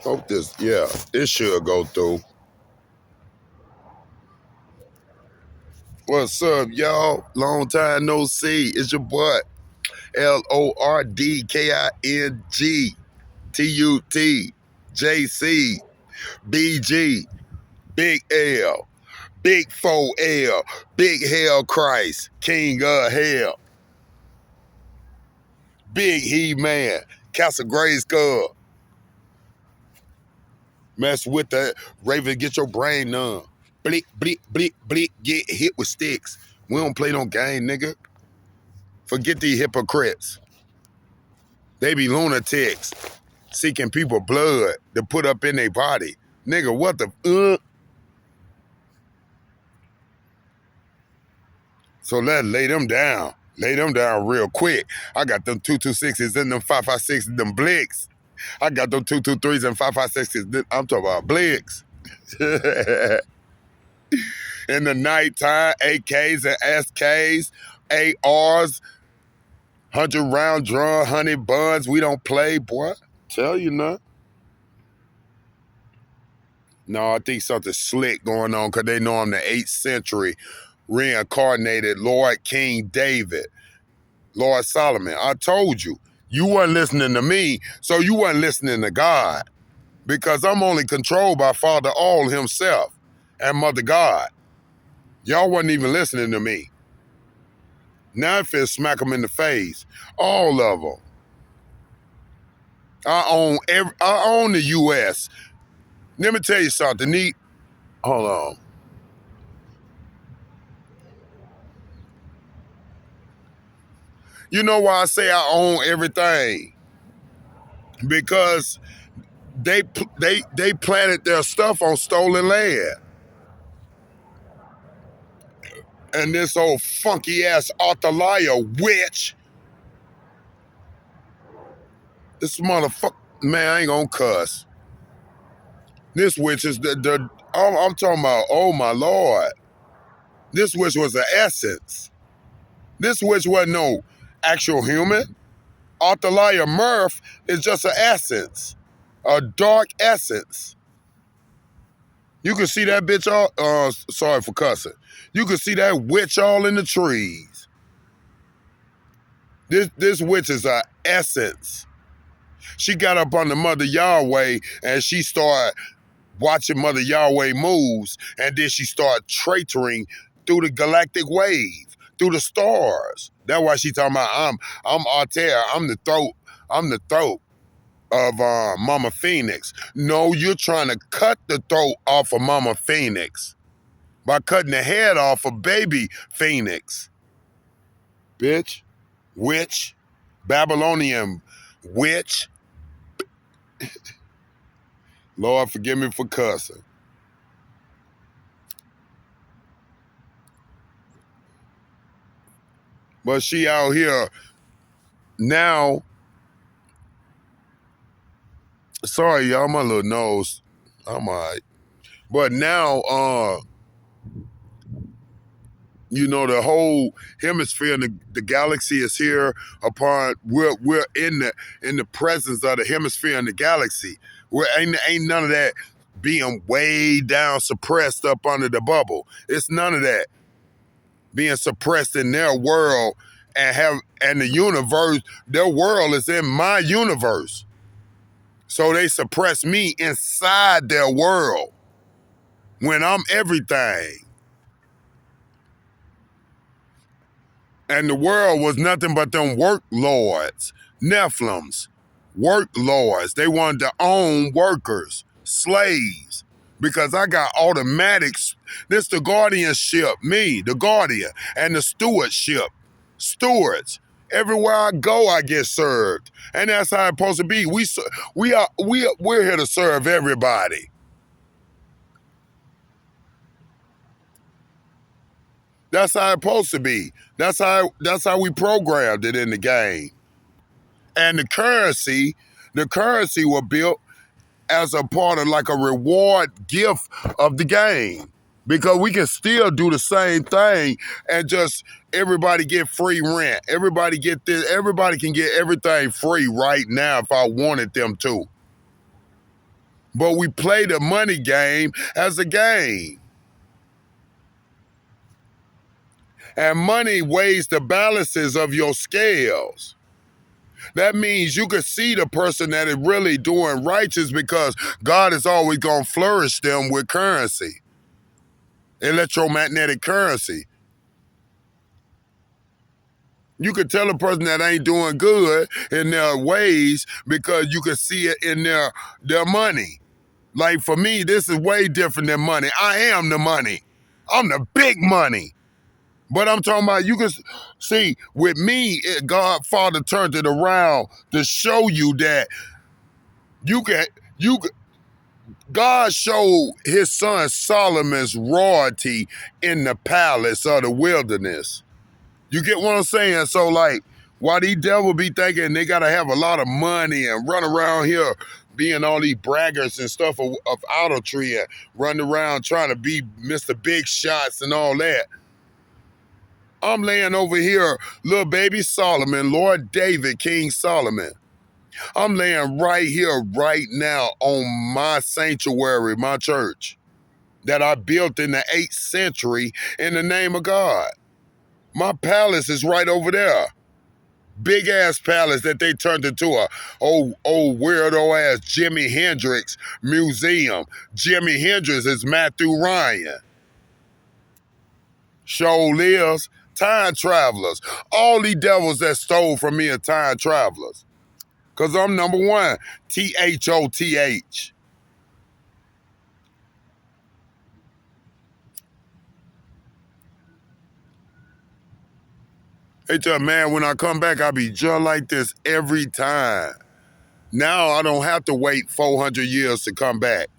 Hope this should go through. What's up, y'all? Long time no see. It's your boy, LORDKING TUT Big L, Big 4L, Big Hell Christ, King of Hell, Big He-Man, Castle Grayskull. Mess with that Raven, get your brain numb. Blick, blick, blick, blick, get hit with sticks. We don't play no game, nigga. Forget these hypocrites. They be lunatics, seeking people blood to put up in their body. Nigga, what the So let's lay them down. Lay them down real quick. I got them 226s and them 556s, them blicks. I got them 223s and 556s. I'm talking about blicks. In the nighttime, AKs and SKs, ARs, 100-round drum, 100 buns. We don't play, boy. Tell you nothing. No, I think something slick going on because they know I'm the 8th century reincarnated Lord King David, Lord Solomon. I told you, you weren't listening to me, so you weren't listening to God, because I'm only controlled by Father All himself and Mother God. Y'all wasn't even listening to me. Now it feels smack them in the face. All of them. I own the U.S. Let me tell you something neat. Hold on. You know why I say I own everything? Because they planted their stuff on stolen land. And this old funky ass Athaliah witch. This motherfucker, man, I ain't gonna cuss. This witch is I'm talking about, oh my Lord. This witch was an essence. This witch wasn't no actual human. Athaliah Murph is just an essence. A dark essence. You can see that bitch all, sorry for cussing. You can see that witch all in the trees. This witch is an essence. She got up on the Mother Yahweh and she started watching Mother Yahweh moves, and then she started traitoring through the galactic wave, through the stars. That's why she talking about I'm Altair, I'm the throat of Mama Phoenix. No, you're trying to cut the throat off of Mama Phoenix by cutting the head off of baby Phoenix. Bitch, witch, Babylonian witch. Lord, forgive me for cussing. But she out here now. Sorry, y'all, my little nose. I'm all right. But now, you know, the whole hemisphere and the galaxy is here upon, we're in the presence of the hemisphere and the galaxy. Ain't none of that being way down suppressed up under the bubble. It's none of that being suppressed in their world and the universe. Their world is in my universe. So they suppress me inside their world when I'm everything. And the world was nothing but them work lords, Nephilims, work lords. They wanted to own workers, slaves, because I got automatics. This the guardianship, me, the guardian, and the stewardship, stewards. Everywhere I go, I get served, and that's how it's supposed to be. We're here to serve everybody. That's how it's supposed to be. That's how we programmed it in the game. And the currency was built as a part of like a reward gift of the game. Because we can still do the same thing and just everybody get free rent. Everybody get this. Everybody can get everything free right now if I wanted them to. But we play the money game as a game. And money weighs the balances of your scales. That means you can see the person that is really doing righteous because God is always going to flourish them with currency, electromagnetic currency. You could tell a person that ain't doing good in their ways because you can see it in their money. Like for me, this is way different than money. I am the money. I'm the big money. But I'm talking about, you can see, with me, God Father turned it around to show you that God showed his son Solomon's royalty in the palace of the wilderness. You get what I'm saying? So like, why these devils be thinking they gotta have a lot of money and run around here being all these braggarts and stuff of idolatry and run around trying to be Mr. Big Shots and all that. I'm laying over here, little baby Solomon, Lord David, King Solomon. I'm laying right here, right now on my sanctuary, my church, that I built in the 8th century in the name of God. My palace is right over there. Big ass palace that they turned into a old weirdo ass Jimi Hendrix museum. Jimi Hendrix is Matthew Ryan. Show lives. Time travelers. All these devils that stole from me are time travelers. Because I'm number one. THOTH. They tell man, when I come back, I'll be just like this every time. Now I don't have to wait 400 years to come back.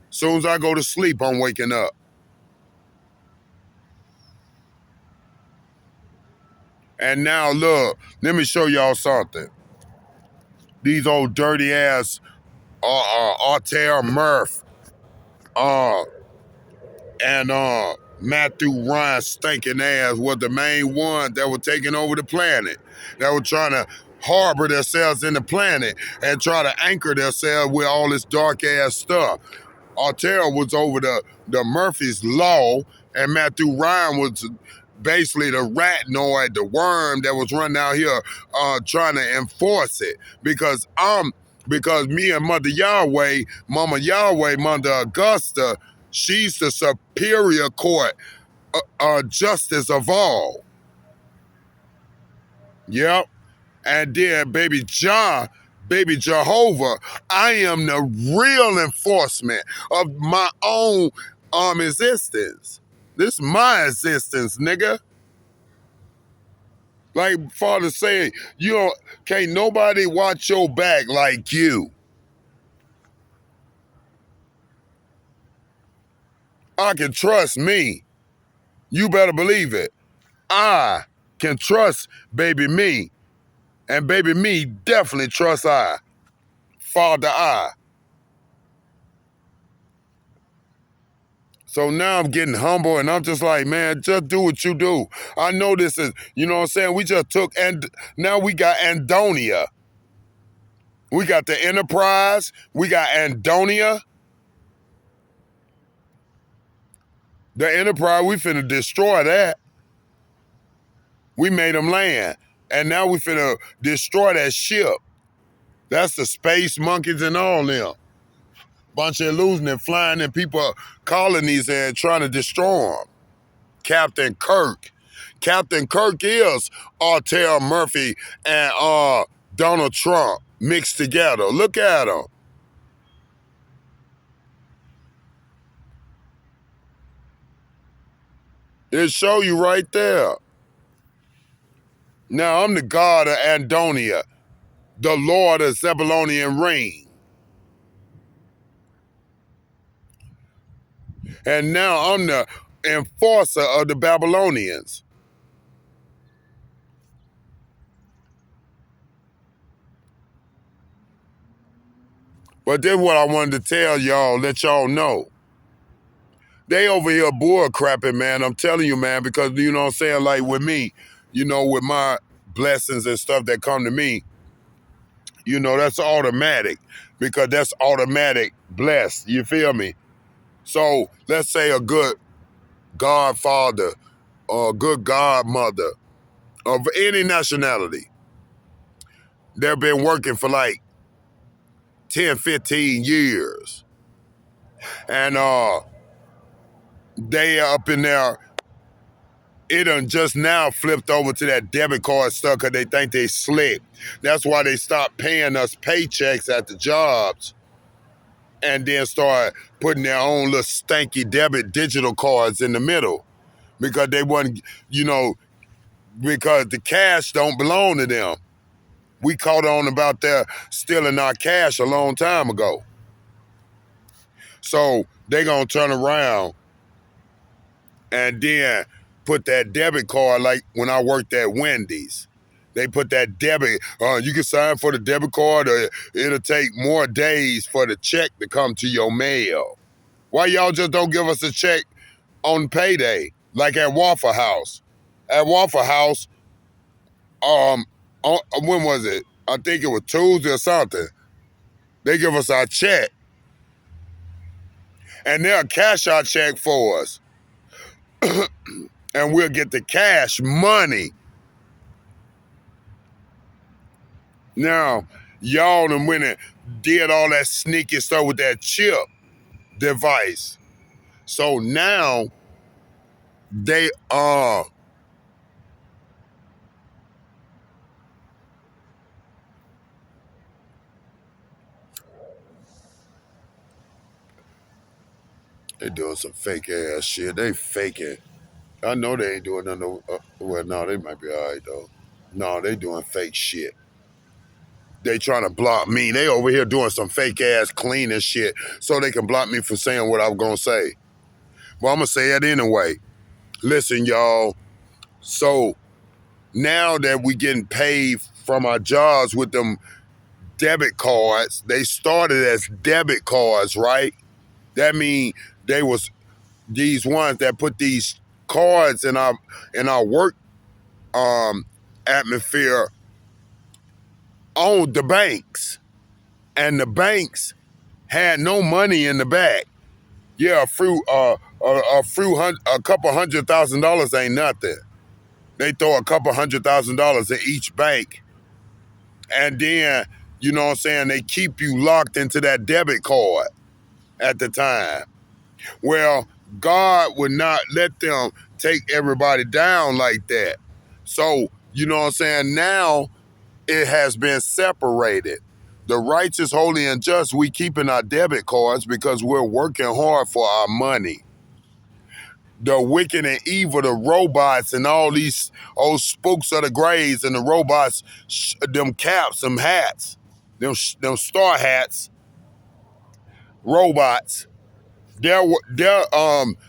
Soon as I go to sleep, I'm waking up. And now look, let me show y'all something. These old dirty ass Arthur Murph and Matthew Ryan stinking ass was the main one that were taking over the planet. That were trying to harbor themselves in the planet and try to anchor themselves with all this dark ass stuff. Arthur was over the Murphy's Law, and Matthew Ryan was basically the ratnoid, the worm that was running out here trying to enforce it. Because me and Mother Yahweh, Mama Yahweh, Mother Augusta, she's the superior court justice of all. Yep. And then baby Jehovah, I am the real enforcement of my own existence. This is my existence, nigga. Like Father saying, can't nobody watch your back like you. I can trust me. You better believe it. I can trust baby me. And baby me definitely trust I. Father I. So now I'm getting humble and I'm just like, man, just do what you do. I know this is, you know what I'm saying? We just took, and now we got Andonia. We got the Enterprise. We got Andonia. The Enterprise, we finna destroy that. We made them land. And now we finna destroy that ship. That's the space monkeys and all them. Bunch of illusion and flying and people colonies and trying to destroy them. Captain Kirk. Captain Kirk is Arthur Murphy and Donald Trump mixed together. Look at them. It show you right there. Now I'm the god of Andonia, the lord of Zebulonian ring. And now I'm the enforcer of the Babylonians. But this is what I wanted to tell y'all, let y'all know. They over here bull crapping, man. I'm telling you, man, because you know what I'm saying, like with me, with my blessings and stuff that come to me, You know, that's automatic because that's automatic blessed. You feel me? So let's say a good godfather or a good godmother of any nationality, they've been working for like 10, 15 years. And they up in there, it done just now flipped over to that debit card stuff because they think they slick. That's why they stopped paying us paychecks at the jobs and then start putting their own little stanky debit digital cards in the middle because they wasn't, you know, because the cash don't belong to them. We caught on about their stealing our cash a long time ago. So they gonna turn around and then put that debit card, like when I worked at Wendy's. They put that debit, you can sign for the debit card or it'll take more days for the check to come to your mail. Why y'all just don't give us a check on payday, like at Waffle House? At Waffle House, when was it? I think it was Tuesday or something. They give us our check, and they'll cash our check for us. And we'll get the cash money. Now, y'all done went and did all that sneaky stuff with that chip device. So now, they they doing some fake ass shit. They faking. I know they ain't doing nothing. Well, no, they might be all right, though. No, they doing fake shit. They trying to block me. They over here doing some fake ass cleaning shit so they can block me from saying what I'm going to say. Well, I'm going to say it anyway. Listen, y'all. So now that we getting paid from our jobs with them debit cards, they started as debit cards, right? That mean they was these ones that put these cards in our work atmosphere on the banks, and the banks had no money in the back. Yeah, a couple $100,000 ain't nothing. They throw a couple $100,000 in each bank, and then you know what I'm saying, they keep you locked into that debit card at the time. Well, God would not let them take everybody down like that. So, you know what I'm saying, now it has been separated. The righteous, holy, and just, we keeping our debit cards because we're working hard for our money. The wicked and evil, the robots and all these old spooks of the graves and the robots, them caps, them hats, them star hats, robots, they're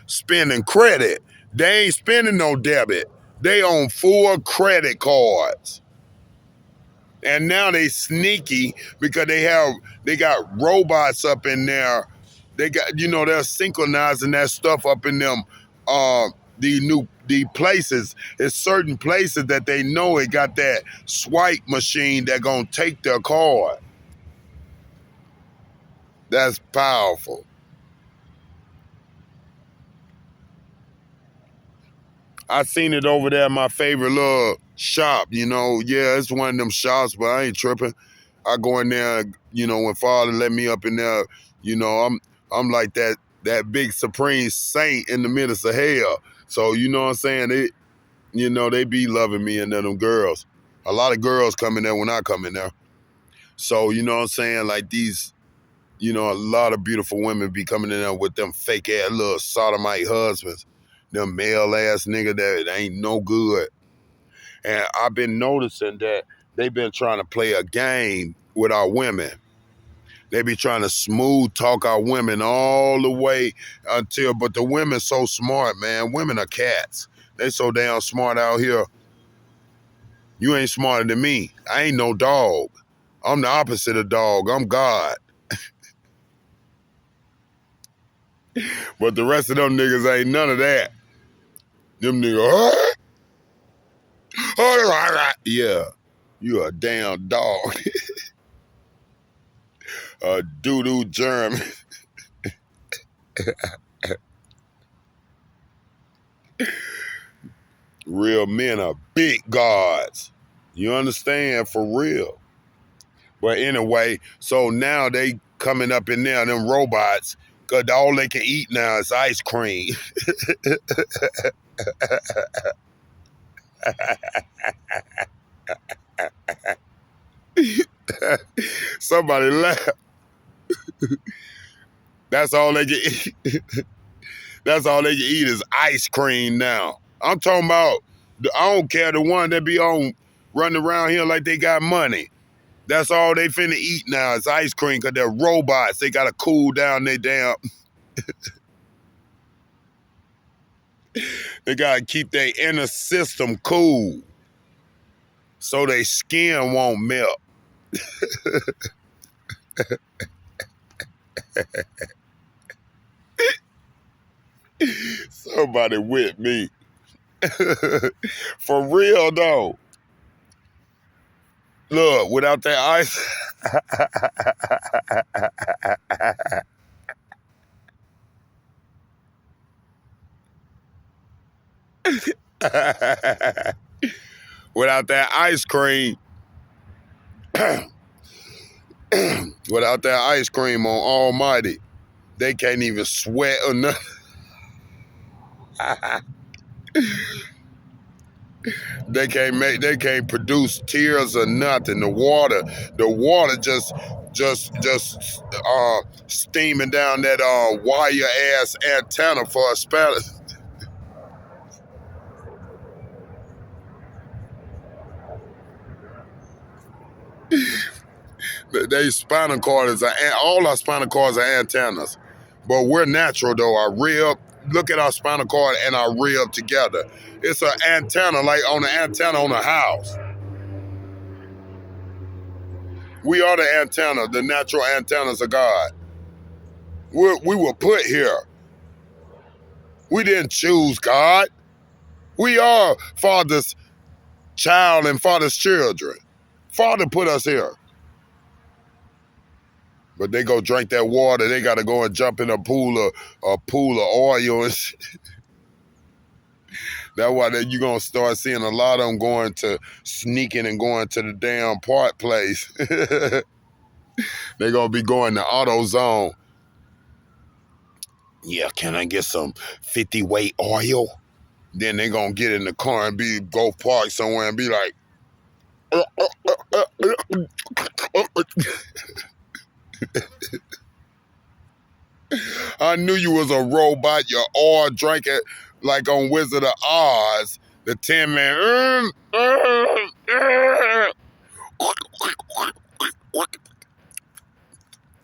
spending credit. They ain't spending no debit. They own full credit cards. And now they sneaky because they got robots up in there. They got, you know, they're synchronizing that stuff up in them the places. It's certain places that they know it got that swipe machine that gonna take their card. That's powerful. I seen it over there at my favorite little shop, you know. Yeah, it's one of them shops, but I ain't tripping. I go in there, you know, when Father let me up in there, you know, I'm like that big supreme saint in the midst of hell. So, you know what I'm saying? They be loving me and then them girls. A lot of girls come in there when I come in there. So, you know what I'm saying? Like these, you know, a lot of beautiful women be coming in there with them fake ass little sodomite husbands. Them male ass nigga that ain't no good. And I've been noticing that they've been trying to play a game with our women. They be trying to smooth talk our women all the way but the women so smart, man. Women are cats. They so damn smart out here. You ain't smarter than me. I ain't no dog. I'm the opposite of dog. I'm God. But the rest of them niggas ain't none of that. Them niggas, yeah, you a damn dog. Doo-doo germ. Real men are big gods. You understand? For real. But anyway, so now they coming up in there, them robots, because all they can eat now is ice cream. Somebody laugh. That's all they can eat. That's all they can eat is ice cream now. I'm talking about, I don't care, the one that be on running around here like they got money. That's all they finna eat now is ice cream because they're robots. They gotta cool down their damn... They gotta keep their inner system cool so their skin won't melt. Somebody with me. For real though. Look, without that ice... Without that ice cream, without that ice cream on Almighty, they can't even sweat or nothing. They can't produce tears or nothing. The water just steaming down that wire ass antenna for a spell. They spinal cord is all our spinal cords are antennas, but we're natural though. Our rib, look at our spinal cord and our rib together. It's an antenna, like on the antenna on a house. We are the antenna, the natural antennas of God. We were put here. We didn't choose God. We are Father's child and Father's children. Father put us here. But they go drink that water. They got to go and jump in a pool of oil and shit. That's why you're going to start seeing a lot of them going to sneaking and going to the damn part place. They're going to be going to AutoZone. Yeah, can I get some 50 weight oil? Then they're going to get in the car and go park somewhere and be like, I knew you was a robot. You're all drinking like on Wizard of Oz. The Tin Man.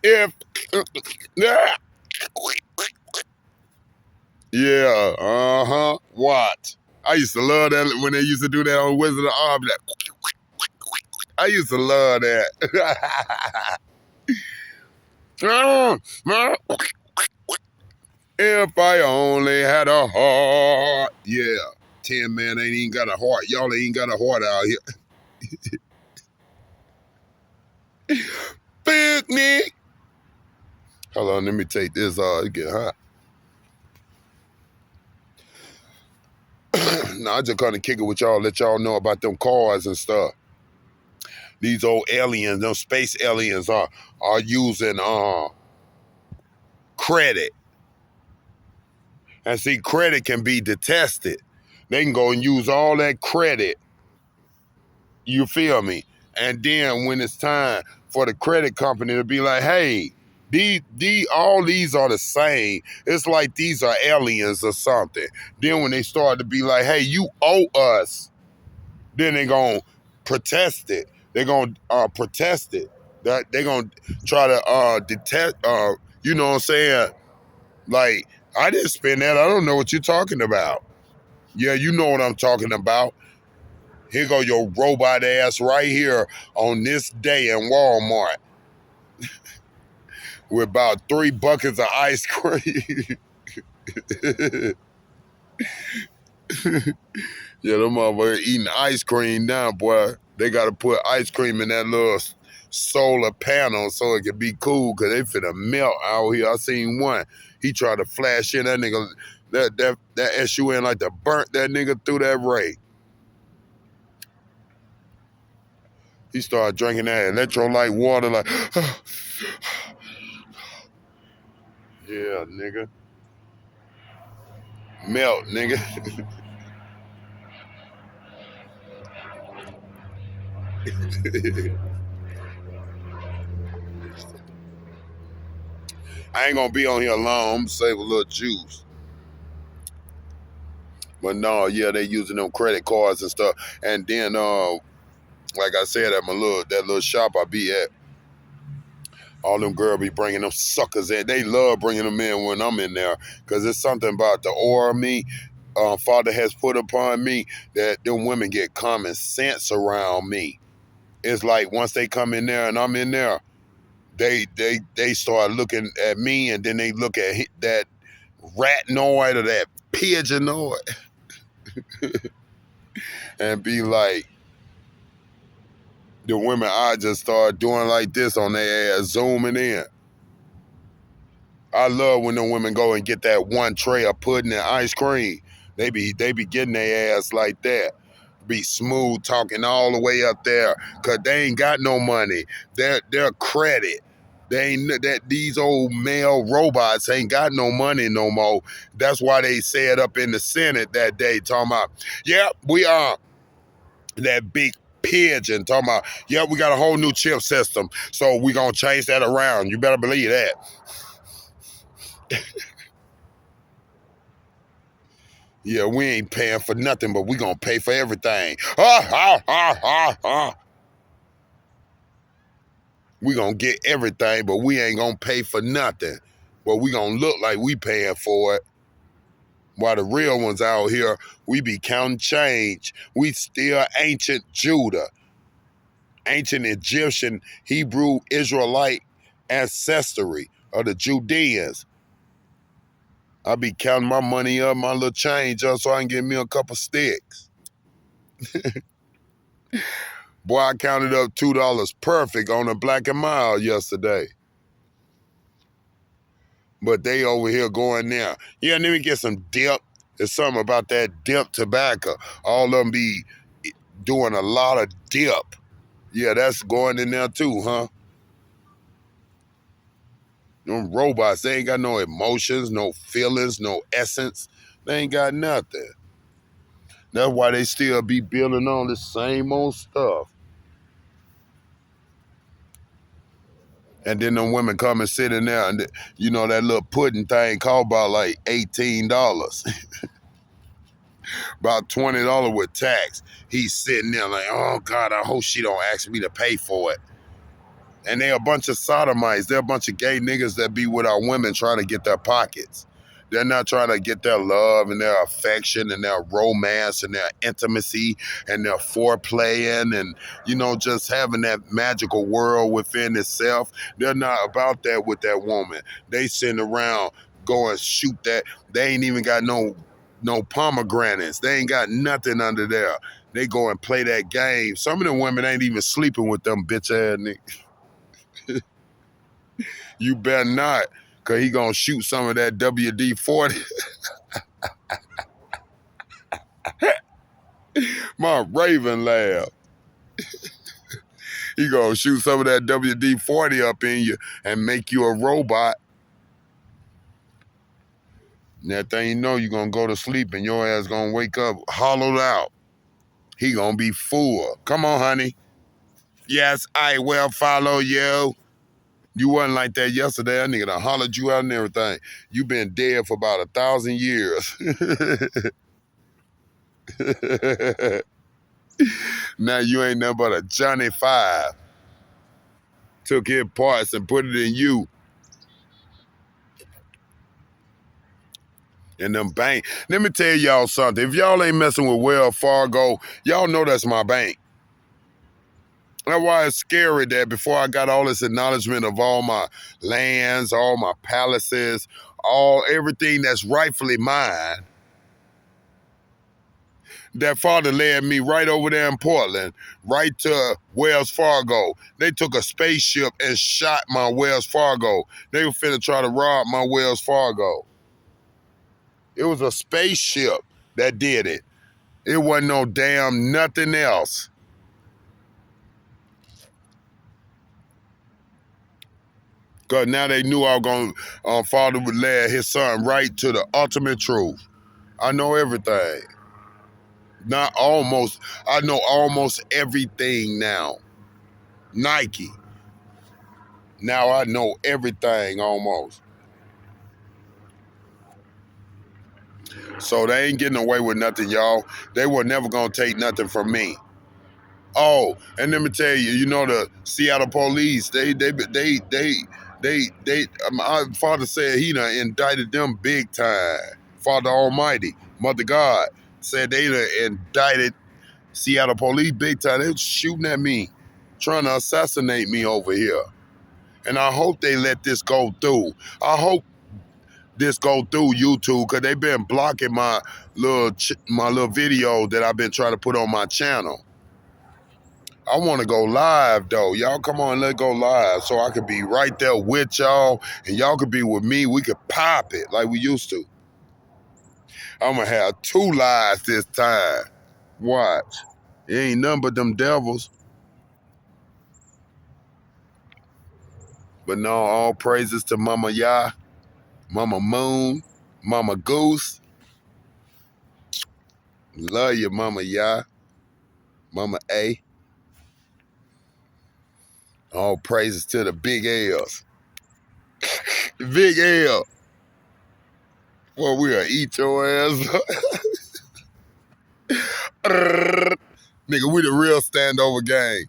If yeah, what? I used to love that when they used to do that on Wizard of Oz. I used to love that. If I only had a heart. Yeah, Tin Man ain't even got a heart. Y'all ain't got a heart out here. Picnic. Hold on, let me take this. It get hot. Now I just gonna kick it with y'all, let y'all know about them cars and stuff. These old aliens, them space aliens are using credit. And see, credit can be detested. They can go and use all that credit. You feel me? And then when it's time for the credit company to be like, hey, all these are the same. It's like these are aliens or something. Then when they start to be like, hey, you owe us, then they're going to protest it. They're going to protest it. They're going to try to detect, you know what I'm saying? Like, I didn't spend that. I don't know what you're talking about. Yeah, you know what I'm talking about. Here go your robot ass right here on this day in Walmart with about 3 buckets of ice cream. Yeah, them motherfuckers eating ice cream now, boy. They got to put ice cream in that little solar panels so it could be cool because they finna melt out here. I seen one. He tried to flash in that nigga, that SUN like to burnt that nigga through that ray. He started drinking that electrolyte water like, yeah, nigga. Melt, nigga. I ain't gonna be on here long. I'm gonna save a little juice. But no, yeah, they using them credit cards and stuff. And then, like I said, at that little shop I be at, all them girls be bringing them suckers in. They love bringing them in when I'm in there because it's something about the aura of me Father has put upon me that them women get common sense around me. It's like once they come in there and I'm in there, they start looking at me and then they look at that ratnoid or that pigeonoid and be like, the women I just start doing like this on their ass, zooming in. I love when the women go and get that one tray of pudding and ice cream. They be getting their ass like that. Be smooth talking all the way up there because they ain't got no money. Their credit. They ain't that these old male robots ain't got no money no more. That's why they said up in the Senate that day, talking about, yeah, we are that big pigeon talking about, yeah, we got a whole new chip system, so we gonna change that around. You better believe that. Yeah, we ain't paying for nothing, but we gonna pay for everything. We gonna get everything, but we ain't gonna pay for nothing. But we gonna look like we paying for it. While the real ones out here, we be counting change. We still ancient Judah, ancient Egyptian, Hebrew, Israelite ancestry of the Judeans. I be counting my money up, my little change up so I can get me a couple sticks. Boy, I counted up $2 perfect on a Black and Mild yesterday. But they over here going there. Yeah, let me get some dip. There's something about that dip tobacco. All of them be doing a lot of dip. Yeah, that's going in there too, huh? Them robots, they ain't got no emotions, no feelings, no essence. They ain't got nothing. That's why they still be building on the same old stuff. And then them women come and sit in there and, you know, that little pudding thing cost about like $18. About $20 with tax. He's sitting there like, oh God, I hope she don't ask me to pay for it. And they're a bunch of sodomites. They're a bunch of gay niggas that be with our women trying to get their pockets. They're not trying to get their love and their affection and their romance and their intimacy and their foreplaying and, you know, just having that magical world within itself. They're not about that with that woman. They sitting around going shoot that. They ain't even got no pomegranates. They ain't got nothing under there. They go and play that game. Some of them women ain't even sleeping with them bitch ass niggas. You better not, because he going to shoot some of that WD-40. My Raven laugh. He going to shoot some of that WD-40 up in you and make you a robot. That thing you know, you're going to go to sleep and your ass going to wake up hollowed out. He going to be full. Come on, honey. Yes, I will follow you. You wasn't like that yesterday. That nigga done hollered you out and everything. You been dead for about 1,000 years. Now you ain't nothing but a Johnny Five. Took his parts and put it in you. And them bank. Let me tell y'all something. If y'all ain't messing with Wells Fargo, y'all know that's my bank. That's why it's scary that before I got all this acknowledgement of all my lands, all my palaces, everything that's rightfully mine, That father led me right over there in Portland, right to Wells Fargo. They took a spaceship and shot my Wells Fargo. They were finna try to rob my Wells Fargo. It was a spaceship that did it. It wasn't no damn nothing else. Because now they knew I was going to, father would lead his son right to the ultimate truth. I know everything. Not almost, I know almost everything now. Nike. Now I know everything almost. So they ain't getting away with nothing, y'all. They were never going to take nothing from me. Oh, and let me tell you, you know the Seattle police, my father said he done indicted them big time. Father Almighty, Mother God, said they done indicted Seattle police big time. They was shooting at me, trying to assassinate me over here. And I hope they let this go through. I hope this go through YouTube, because they've been blocking my little video that I've been trying to put on my channel. I want to go live, though. Y'all come on, let's go live so I could be right there with y'all and y'all could be with me. We could pop it like we used to. I'm going to have 2 lives this time. Watch. It ain't nothing but them devils. But no, all praises to Mama Yah, Mama Moon, Mama Goose. Love you, Mama Yah, Mama A. All praises to the big L's. Big L. Well, we'll eat your ass. Nigga, we the real standover gang.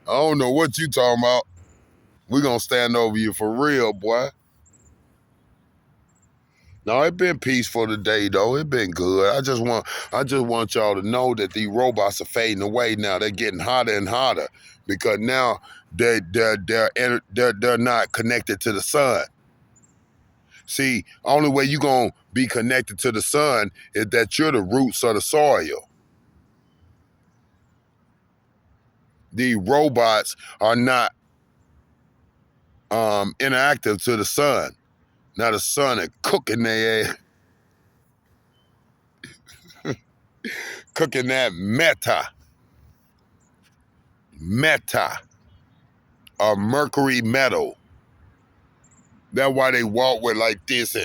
I don't know what you talking about. We gonna stand over you for real, boy. No, it been peaceful today, though. It been good. I just want y'all to know that these robots are fading away now. They're getting hotter and hotter because now they're not connected to the sun. See, only way you gonna be connected to the sun is that you're the roots of the soil. These robots are not interactive to the sun. Now the sun is cooking their ass. Cooking that meta, or mercury metal. That's why they walk with like this,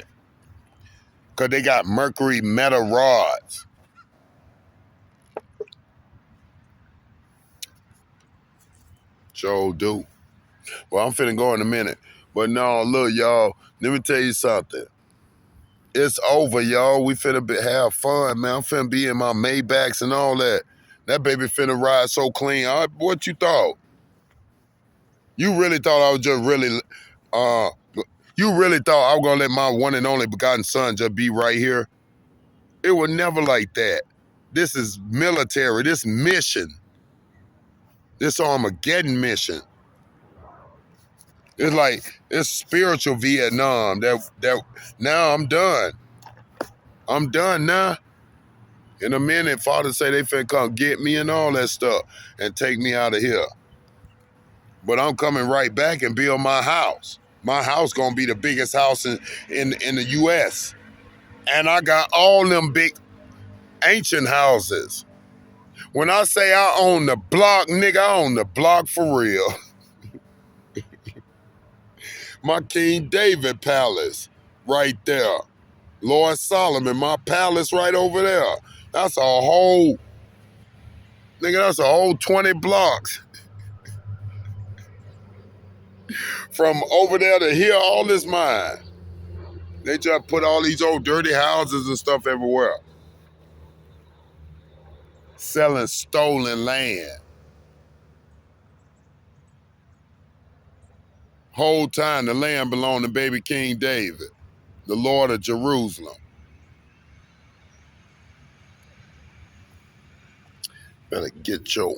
because they got mercury metal rods. Sure do. Well, I'm finna go in a minute. But no, look, y'all, let me tell you something. It's over, y'all. We finna have fun, man. I'm finna be in my Maybachs and all that. That baby finna ride so clean. What you thought? You really thought I was just you really thought I was gonna let my one and only begotten son just be right here? It was never like that. This is military, this mission. This Armageddon mission. It's like, it's spiritual Vietnam. That now I'm done. I'm done now. In a minute, Father say they finna come get me and all that stuff and take me out of here. But I'm coming right back and build my house. My house gonna be the biggest house in the U.S. And I got all them big ancient houses. When I say I own the block, nigga, I own the block for real. My King David palace right there. Lord Solomon, my palace right over there. That's a whole, nigga, that's a whole 20 blocks. From over there to here, all this mine. They just put all these old dirty houses and stuff everywhere. Selling stolen land. Whole time the land belonged to baby King David, the Lord of Jerusalem. Better get your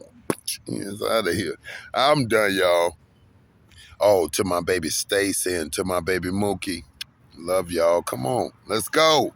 ass out of here. I'm done, y'all. Oh, to my baby Stacy and to my baby Mookie. Love y'all. Come on, let's go.